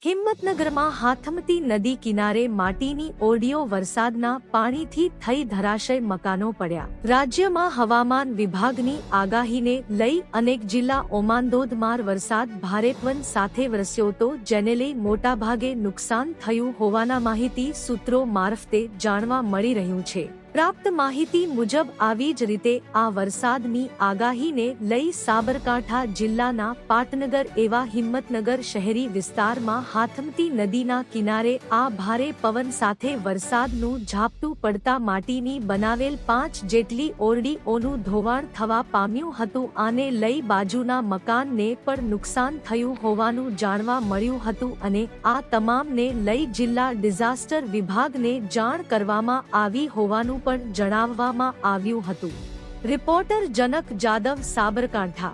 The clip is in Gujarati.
હિંમતનગરમાં હાથમતી નદી કિનારે માટીની ઓરડીઓ વરસાદના પાણીથી થઈ ધરાશય, મકાનો પડ્યા। રાજ્યમાં હવામાન વિભાગની આગાહીને લઈ અનેક જિલ્લાઓમાં ધોધમાર વરસાદ ભારે પવન સાથે વરસ્યો હતો, જેને લઈ મોટાભાગે નુકસાન થયું હોવાના માહિતી સૂત્રો મારફતે જાણવા મળી રહ્યું છે। પ્રાપ્ત માહિતી મુજબ આવી જ રીતે આ વરસાદની આગાહીને લઈ સાબરકાંઠા જિલ્લાના પાટનગર એવા હિંમતનગર શહેરી વિસ્તારમાં હાથમતી નદીના કિનારે આ ભારે પવન સાથે વરસાદનું ઝાપટું પડતા માટીની બનાવેલ 5 જેટલી ઓરડીઓનું ધોવાણ થવા પામ્યું હતું। આને લઈ બાજુના મકાનને પણ નુકસાન થયું હોવાનું જાણવા મળ્યું હતું અને આ તમામને લઈ જિલ્લા ડિઝાસ્ટર વિભાગને જાણ કરવામાં આવી હોવાનું પણ જણાવવામાં આવ્યું હતું। રિપોર્ટર જનક જાદવ, સાબરકાંઠા।